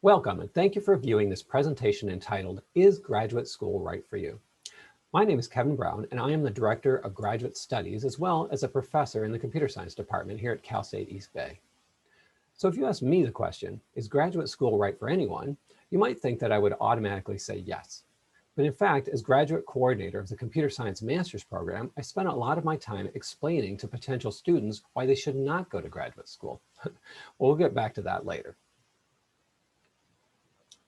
Welcome, and thank you for viewing this presentation entitled, Is Graduate School Right for You? My name is Kevin Brown, and I am the Director of Graduate Studies, as well as a professor in the Computer Science Department here at Cal State East Bay. So if you ask me the question, is graduate school right for anyone? You might think that I would automatically say yes. But in fact, as graduate coordinator of the Computer Science Master's Program, I spent a lot of my time explaining to potential students why they should not go to graduate school. We'll get back to that later.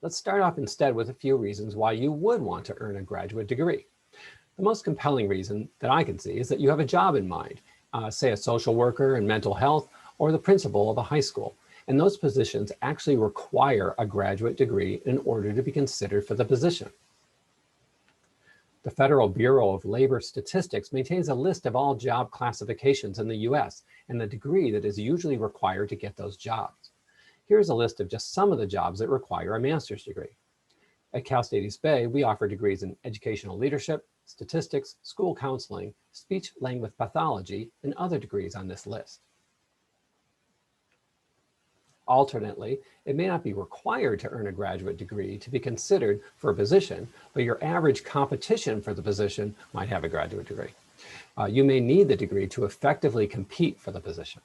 Let's start off instead with a few reasons why you would want to earn a graduate degree. The most compelling reason that I can see is that you have a job in mind, say a social worker in mental health or the principal of a high school. And those positions actually require a graduate degree in order to be considered for the position. The Federal Bureau of Labor Statistics maintains a list of all job classifications in the US and the degree that is usually required to get those jobs. Here's a list of just some of the jobs that require a master's degree. At Cal State East Bay, we offer degrees in educational leadership, statistics, school counseling, speech-language pathology, and other degrees on this list. Alternately, it may not be required to earn a graduate degree to be considered for a position, but your average competition for the position might have a graduate degree. You may need the degree to effectively compete for the position.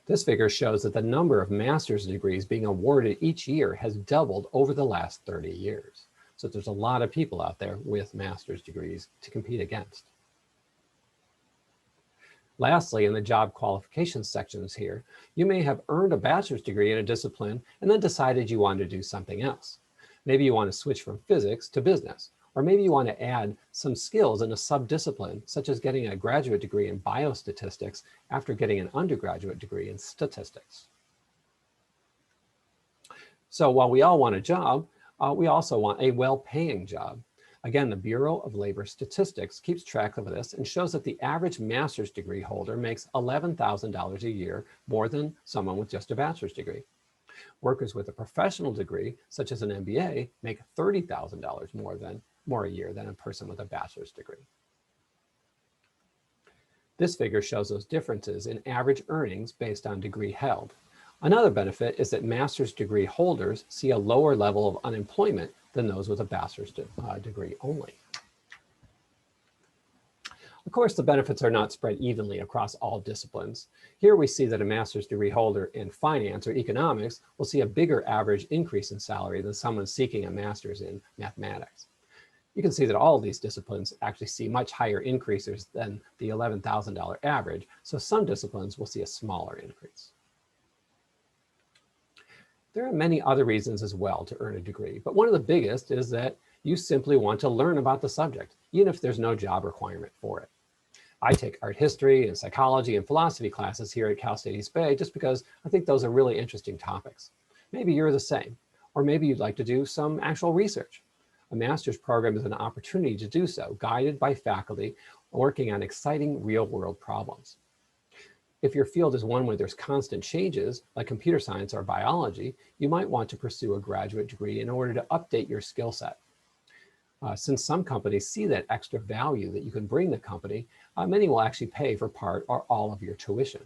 This figure shows that the number of master's degrees being awarded each year has doubled over the last 30 years. So there's a lot of people out there with master's degrees to compete against. Lastly, in the job qualifications sections here, you may have earned a bachelor's degree in a discipline and then decided you wanted to do something else. Maybe you want to switch from physics to business, or maybe you want to add some skills in a sub-discipline, such as getting a graduate degree in biostatistics after getting an undergraduate degree in statistics. So while we all want a job, we also want a well-paying job. Again, the Bureau of Labor Statistics keeps track of this and shows that the average master's degree holder makes $11,000 a year more than someone with just a bachelor's degree. Workers with a professional degree, such as an MBA, make $30,000 more a year than a person with a bachelor's degree. This figure shows those differences in average earnings based on degree held. Another benefit is that master's degree holders see a lower level of unemployment than those with a bachelor's degree only. Of course, the benefits are not spread evenly across all disciplines. Here we see that a master's degree holder in finance or economics will see a bigger average increase in salary than someone seeking a master's in mathematics. You can see that all of these disciplines actually see much higher increases than the $11,000 average, so some disciplines will see a smaller increase. There are many other reasons as well to earn a degree, but one of the biggest is that you simply want to learn about the subject, even if there's no job requirement for it. I take art history and psychology and philosophy classes here at Cal State East Bay just because I think those are really interesting topics. Maybe you're the same, or maybe you'd like to do some actual research. A master's program is an opportunity to do so, guided by faculty working on exciting real-world problems. If your field is one where there's constant changes, like computer science or biology, you might want to pursue a graduate degree in order to update your skill set. Since some companies see that extra value that you can bring the company, many will actually pay for part or all of your tuition.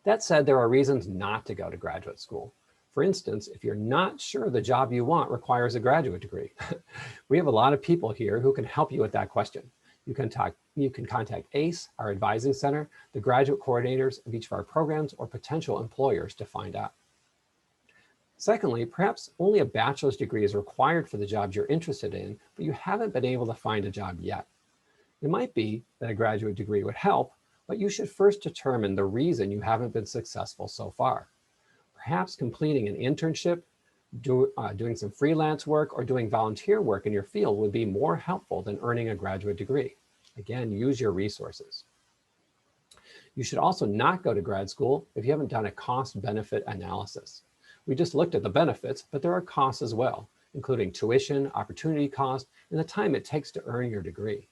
That said, there are reasons not to go to graduate school. For instance, if you're not sure the job you want requires a graduate degree, we have a lot of people here who can help you with that question. You can contact ACE, our advising center, the graduate coordinators of each of our programs, or potential employers to find out. Secondly, perhaps only a bachelor's degree is required for the jobs you're interested in, but you haven't been able to find a job yet. It might be that a graduate degree would help, but you should first determine the reason you haven't been successful so far. Perhaps completing an internship, doing some freelance work, or doing volunteer work in your field would be more helpful than earning a graduate degree. Again, use your resources. You should also not go to grad school if you haven't done a cost-benefit analysis. We just looked at the benefits, but there are costs as well, including tuition, opportunity cost, and the time it takes to earn your degree.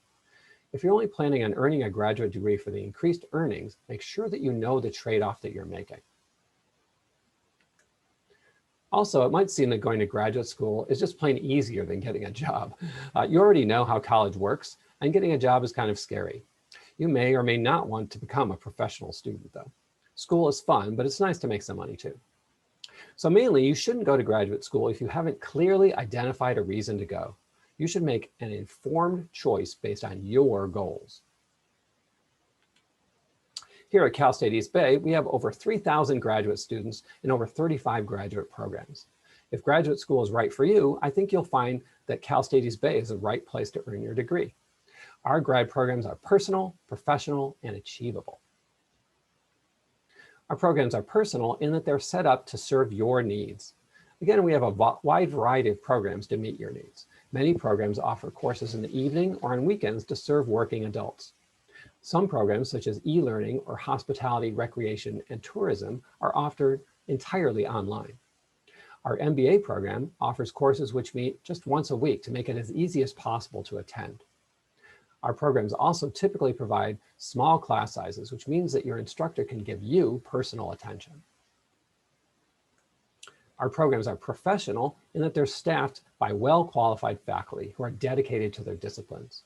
If you're only planning on earning a graduate degree for the increased earnings, make sure that you know the trade-off that you're making. Also, it might seem that going to graduate school is just plain easier than getting a job. You already know how college works, and getting a job is kind of scary. You may or may not want to become a professional student, though. School is fun, but it's nice to make some money too. So mainly, you shouldn't go to graduate school if you haven't clearly identified a reason to go. You should make an informed choice based on your goals. Here at Cal State East Bay, we have over 3,000 graduate students in over 35 graduate programs. If graduate school is right for you, I think you'll find that Cal State East Bay is the right place to earn your degree. Our grad programs are personal, professional, and achievable. Our programs are personal in that they're set up to serve your needs. Again, we have a wide variety of programs to meet your needs. Many programs offer courses in the evening or on weekends to serve working adults. Some programs, such as e-learning or hospitality, recreation, and tourism, are offered entirely online. Our MBA program offers courses which meet just once a week to make it as easy as possible to attend. Our programs also typically provide small class sizes, which means that your instructor can give you personal attention. Our programs are professional in that they're staffed by well-qualified faculty who are dedicated to their disciplines.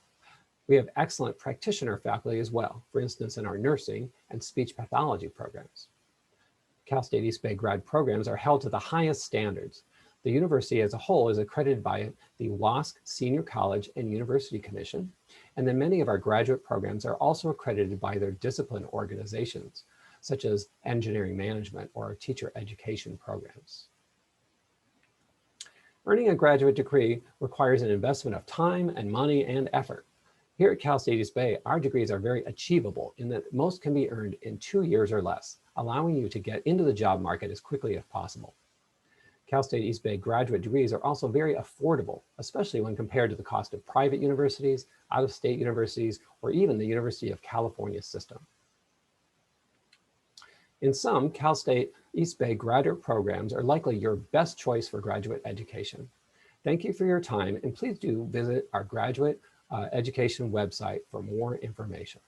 We have excellent practitioner faculty as well, for instance, in our nursing and speech pathology programs. Cal State East Bay grad programs are held to the highest standards. The university as a whole is accredited by the WASC Senior College and University Commission, and then many of our graduate programs are also accredited by their discipline organizations, such as engineering management or our teacher education programs. Earning a graduate degree requires an investment of time and money and effort. Here at Cal State East Bay, our degrees are very achievable in that most can be earned in 2 years or less, allowing you to get into the job market as quickly as possible. Cal State East Bay graduate degrees are also very affordable, especially when compared to the cost of private universities, out-of-state universities, or even the University of California system. In sum, Cal State East Bay graduate programs are likely your best choice for graduate education. Thank you for your time, and please do visit our graduate education website for more information.